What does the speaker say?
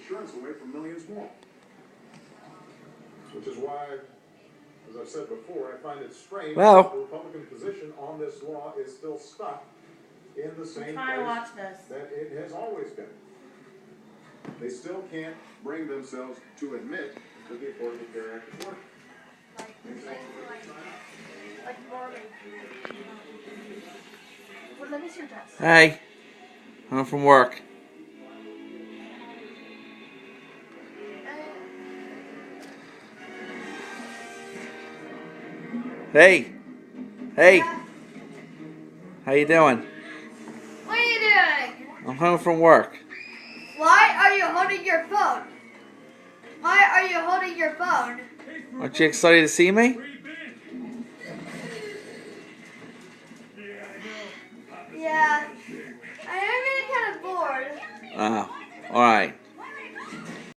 insurance away from millions more. Which is why, as I've said before, I find it strange that the Republican position on this law is still stuck in the same place that it has always been. They still can't bring themselves to admit that the Affordable Care Act is working. Well, let me see your dress. Hey, I'm from work. Hey, how you doing? What are you doing? I'm home from work. Why are you holding your phone? Why are you holding your phone? Aren't you excited to see me? Yeah. I am getting kind of bored. Oh, alright.